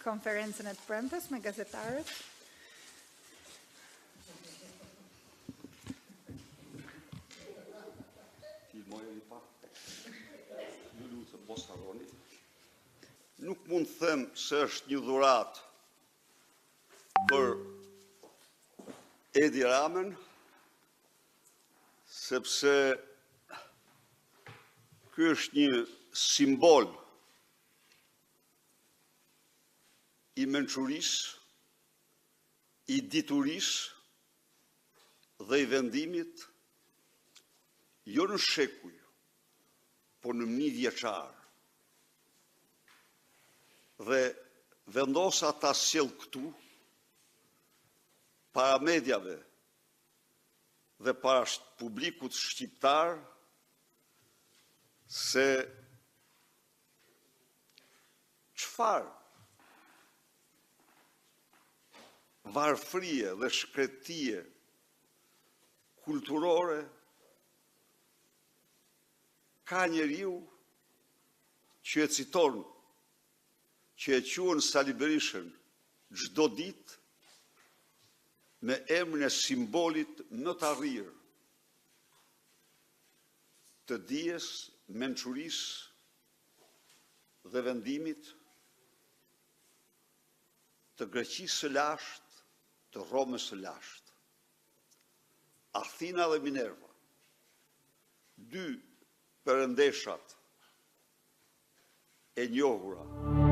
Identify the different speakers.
Speaker 1: konferencën e të premtes me gazetarët.
Speaker 2: Nuk mund të them se është një dhuratë për Edi Ramën, sepse ky është një simbol i mençurisë, i diturisë dhe i vendimit, jo në shekuj, por në 1000 vjeçar. Dhe vendosa ta sjell këtu, para mediave dhe para publikut shqiptar, se çfarë varfërie dhe shkretëtie kulturore ka njeriu që e citon, që e quan Sali Berishën çdo ditë me emrin e simbolit më të arrirë të dijes, mençurisë dhe vendimit të Greqisë së lashtë, të Romës së lashtë. Athina dhe Minerva, dy perëndeshat e njohura